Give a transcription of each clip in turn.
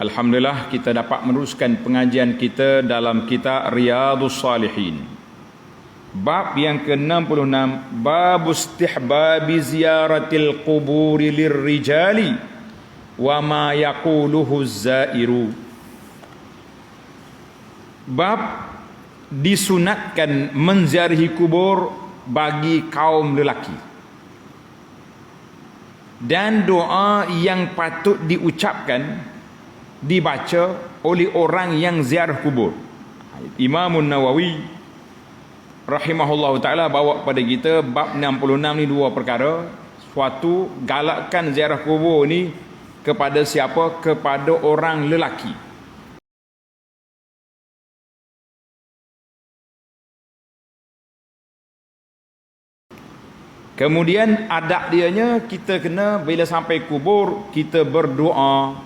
Alhamdulillah kita dapat meneruskan pengajian kita dalam kitab Riyadhus Salihin. Bab yang ke-66, bab istihbabi ziyaratil quburi lirrijali wa ma yaquluhu zairu. Bab disunatkan menziarahi kubur bagi kaum lelaki, dan doa yang patut diucapkan, dibaca oleh orang yang ziarah kubur. Imam Nawawi rahimahullah ta'ala bawa pada kita bab 66 ni dua perkara. Suatu, galakkan ziarah kubur ni kepada siapa? Kepada orang lelaki. Kemudian adab dianya, kita kena bila sampai kubur kita berdoa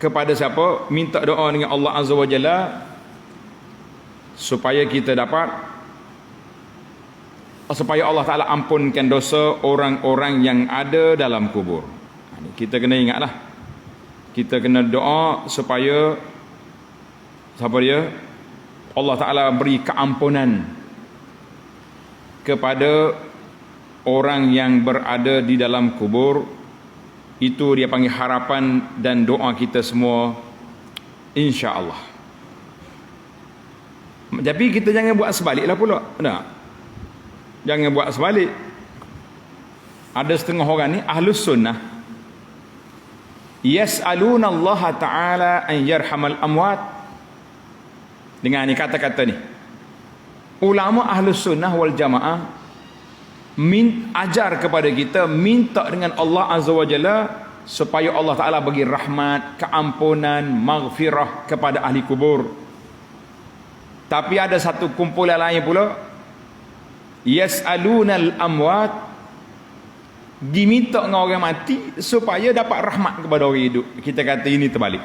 kepada siapa? Minta doa dengan Allah Azza wa Jalla supaya kita dapat, supaya Allah Ta'ala ampunkan dosa orang-orang yang ada dalam kubur. Kita kena ingatlah, kita kena doa supaya siapa dia? Allah Ta'ala beri keampunan kepada orang yang berada di dalam kubur. Itu dia panggil harapan dan doa kita semua, insya-Allah. Tapi kita jangan buat sebaliklah pula. Benar? Jangan buat sebalik. Ada setengah orang ni ahlus sunnah, yas'aluna Allah Ta'ala an yarhamal amwat. Dengan ni kata-kata ni, ulama ahlus sunnah wal jamaah ajar kepada kita, minta dengan Allah Azza wa Jalla supaya Allah Ta'ala bagi rahmat, keampunan, maghfirah kepada ahli kubur. Tapi ada satu kumpulan lain pula, yas'alunal amwat, diminta dengan orang mati supaya dapat rahmat kepada orang hidup. Kita kata ini terbalik.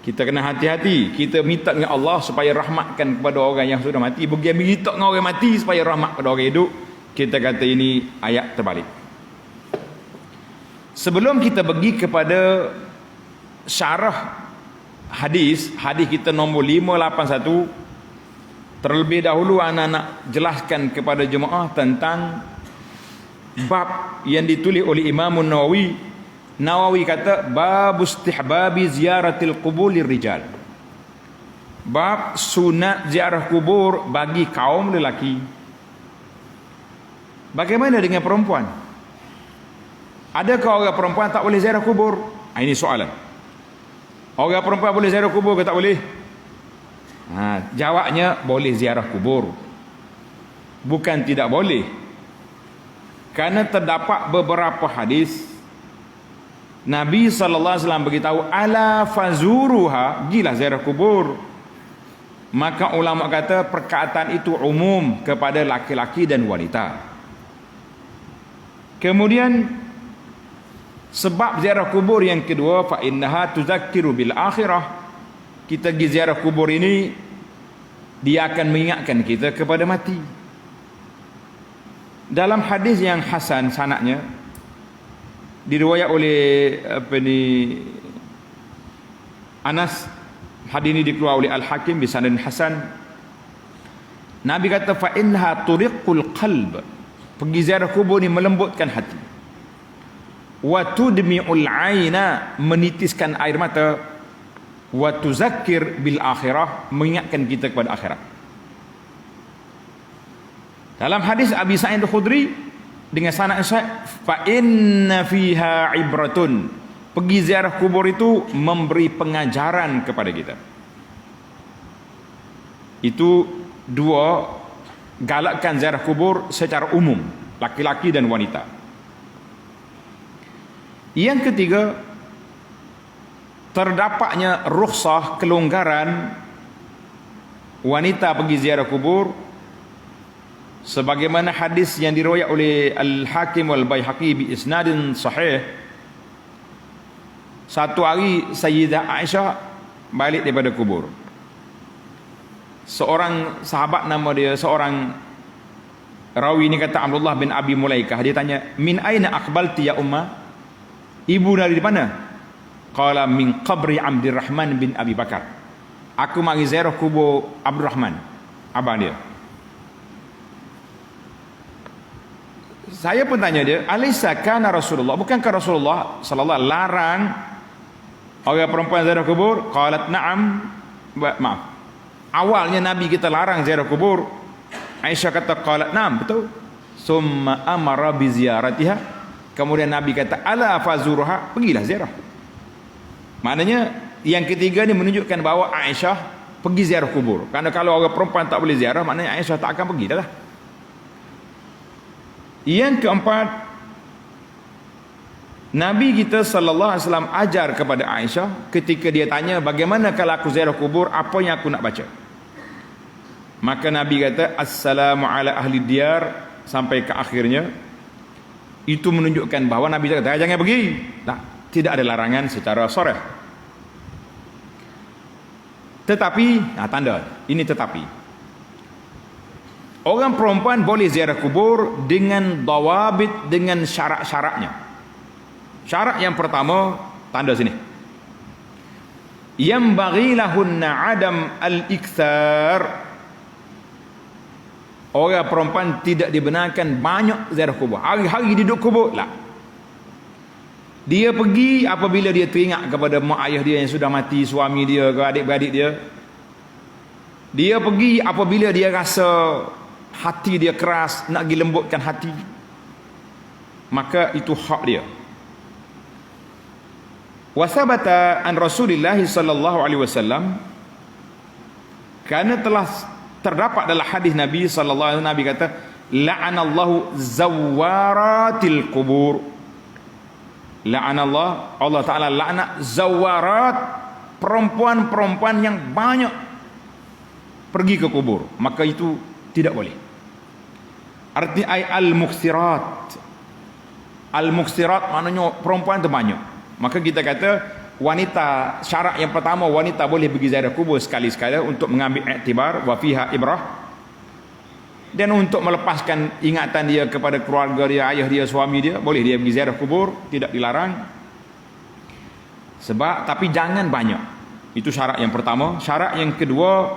Kita kena hati-hati. Kita minta dengan Allah supaya rahmatkan kepada orang yang sudah mati, bukan minta dengan orang mati supaya rahmat kepada orang hidup. Kita kata ini ayat terbalik. Sebelum kita pergi kepada syarah hadis kita nombor 581, terlebih dahulu anak nak jelaskan kepada jemaah tentang bab yang ditulis oleh Imam Nawawi. Nawawi kata bab istihbabi ziyaratil qubur lirrijal, bab sunat ziarah kubur bagi kaum lelaki. Bagaimana dengan perempuan? Adakah orang perempuan tak boleh ziarah kubur? Ini soalan. Orang perempuan boleh ziarah kubur ke tak boleh? Jawabnya boleh ziarah kubur, bukan tidak boleh. Kerana terdapat beberapa hadis Nabi SAW beritahu, ala fazuruha, gilah ziarah kubur. Maka ulama kata perkataan itu umum kepada laki-laki dan wanita. Kemudian sebab ziarah kubur yang kedua, fa innaha tuzakkiru bil akhirah. Kita pergi ziarah kubur ini, dia akan mengingatkan kita kepada mati. Dalam hadis yang hasan sanadnya, diriwayat oleh Anas, hadis ini dikeluarkan oleh Al-Hakim bi sanadin hasan. Nabi kata fa innaha turiqul qalb, pergi ziarah kubur ni melembutkan hati. Wa tudmi'ul aina, menitiskan air mata. Wa tuzakkir bil akhirah, mengingatkan kita kepada akhirat. Dalam hadis Abi Sa'id Al-Khudri dengan sanad sahih, fa inna fiha ibratun, pergi ziarah kubur itu memberi pengajaran kepada kita. Itu dua, galakkan ziarah kubur secara umum, laki-laki dan wanita. Yang ketiga, terdapatnya rukhsah, kelonggaran wanita pergi ziarah kubur, sebagaimana hadis yang diriwayat oleh Al-Hakim wal Baihaqi bi isnadin sahih. Satu hari Sayyidah Aisyah balik daripada kubur. Seorang sahabat, nama dia, seorang rawi ni kata Abdullah bin Abi Mulaikah, dia tanya, min aina aqbalti ya umma, ibu dari mana? Qala min qabri Abdurrahman bin Abi Bakar. Aku mari ziarah kubur Abdurrahman, abang dia. Saya pun tanya dia, alaysa kana Rasulullah, bukankah Rasulullah sallallahu alaihi wasallam larang orang perempuan ziarah kubur? Qalat na'am. Maaf. Awalnya Nabi kita larang ziarah kubur. Aisyah kata qalat na'am, betul. Summa amara bi ziyaratiha. Kemudian Nabi kata ala fazurha, pergilah ziarah. Maknanya yang ketiga ni menunjukkan bahawa Aisyah pergi ziarah kubur. Karena kalau orang perempuan tak boleh ziarah, maknanya Aisyah tak akan pergi dah lah. Yang keempat, Nabi kita sallallahu alaihi wasallam ajar kepada Aisyah ketika dia tanya, bagaimana kalau aku ziarah kubur, apa yang aku nak baca? Maka Nabi kata, assalamu ala ahli diyar, sampai ke akhirnya. Itu menunjukkan bahawa Nabi kata, jangan pergi. Tak, tidak ada larangan secara sharah. Tetapi, tanda, ini tetapi. Orang perempuan boleh ziarah kubur dengan dawabit, dengan syarat-syaratnya. Syarat yang pertama, tanda sini. Yambaghi lahunna adam al-ikthar. Orang perempuan tidak dibenarkan banyak ziarah kubur. Hari-hari duduk kubur lah. Dia pergi apabila dia teringat kepada mak ayah dia yang sudah mati, suami dia ke adik-beradik dia. Dia pergi apabila dia rasa hati dia keras, nak pergi lembutkan hati, maka itu hak dia. Wasabata an Rasulullah sallallahu alaihi wasallam, kerana telah terdapat dalam hadis Nabi sallallahu alaihi wasallam, Nabi kata la'anallahu zawaratil qubur. La'anallah, Allah Taala laknat zawarat, perempuan-perempuan yang banyak pergi ke kubur, maka itu tidak boleh. Arti al-muksirat. Al-muksirat maknanya perempuan itu banyak. Maka kita kata wanita, syarat yang pertama, wanita boleh pergi ziarah kubur sekali-sekala untuk mengambil iktibar wa fiha ibrah, dan untuk melepaskan ingatan dia kepada keluarga dia, ayah dia, suami dia, boleh dia pergi ziarah kubur, tidak dilarang. Sebab, tapi jangan banyak. Itu syarat yang pertama. Syarat yang kedua,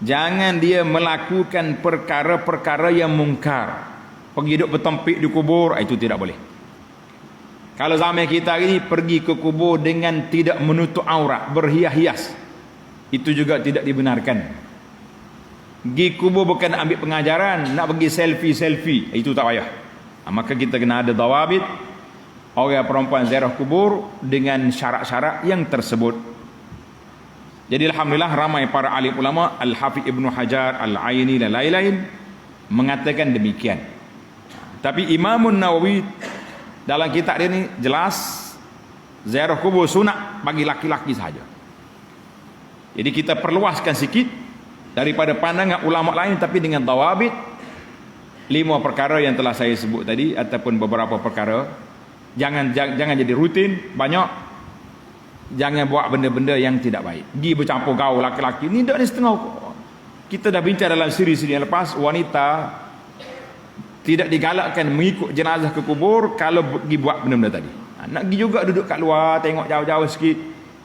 jangan dia melakukan perkara-perkara yang mungkar. Pergi duduk bertempik di kubur, itu tidak boleh. Kalau zaman kita ini pergi ke kubur dengan tidak menutup aurat, berhias-hias, itu juga tidak dibenarkan. Pergi kubur bukan ambil pengajaran, nak pergi selfie-selfie, itu tak payah. Maka kita kena ada dawabit. Orang perempuan ziarah kubur dengan syarat-syarat yang tersebut. Jadi alhamdulillah ramai para alim ulama, Al-Hafidh Ibnu Hajar, Al-Aini dan lain-lain mengatakan demikian. Tapi Imam Nawawi dalam kitab dia ni jelas ziarah kubur sunat bagi laki-laki sahaja. Jadi kita perluaskan sikit daripada pandangan ulama lain, tapi dengan dawabit 5 perkara yang telah saya sebut tadi, ataupun beberapa perkara. Jangan jadi rutin banyak. Jangan buat benda-benda yang tidak baik. Pergi bercampur gaul laki-laki. Ni dah ni setengah. Kita dah bincang dalam siri-siri yang lepas, wanita tidak digalakkan mengikut jenazah ke kubur kalau pergi buat benda-benda tadi. Nak pergi juga duduk kat luar, tengok jauh-jauh sikit.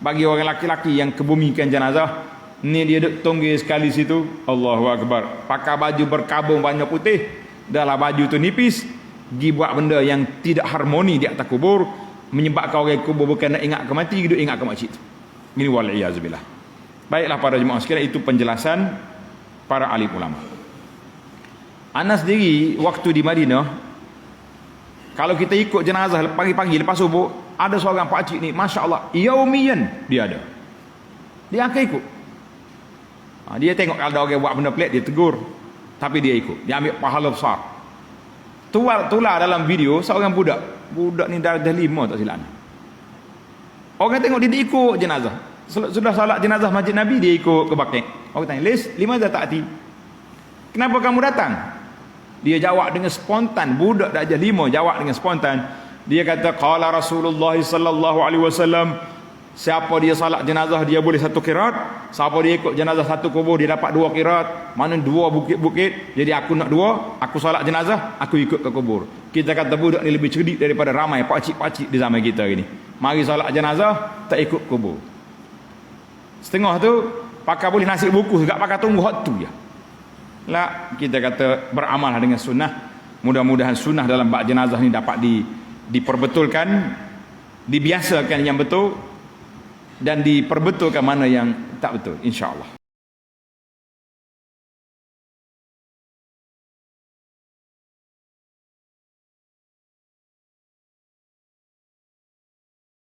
Bagi orang laki-laki yang kebumikan jenazah, ni dia duduk tonggil sekali situ, Allahu Akbar. Pakai baju berkabung banyak putih, dahlah baju tu nipis, pergi buat benda yang tidak harmoni di atas kubur, menyebabkan orang kubur bukan nak ingat ke mati, duduk ingat ke makcik tu. Ini wal-iyazubillah. Baiklah para jemaah sekalian, itu penjelasan para alim ulama. Anas sendiri waktu di Madinah, kalau kita ikut jenazah pagi-pagi lepas subuh, ada seorang pakcik ni, Masya Allah, yaumiyan dia ada. Dia akan ikut. Dia tengok kalau ada orang buat benda pelik, dia tegur, tapi dia ikut. Dia ambil pahala besar. Tular dalam video seorang budak ni dah 5 tak silap. Orang tengok dia ikut jenazah. Sudah salat jenazah Masjid Nabi, dia ikut ke Baqi'. Orang tanya, "Lis, lima dah tak hati? Kenapa kamu datang?" Dia jawab dengan spontan. Budak dah aja 5 jawab dengan spontan. Dia kata, qala Rasulullah sallallahu alaihi wasallam, Siapa dia salat jenazah dia boleh 1 qiraat, siapa dia ikut jenazah 1 kubur dia dapat 2 qiraat. Mana 2 bukit-bukit. Jadi aku nak 2, aku salat jenazah, aku ikut ke kubur. Kita kata budak ni lebih cerdik daripada ramai pakcik-pakcik di zaman kita ini. Mari salat jenazah, tak ikut kubur. Setengah tu pakai boleh nasib buku juga, pakai tunggu hak tu je. Lah kita kata beramal dengan sunnah. Mudah-mudahan sunnah dalam bab jenazah ni dapat diperbetulkan, dibiasakan yang betul dan diperbetulkan mana yang tak betul, insya-Allah.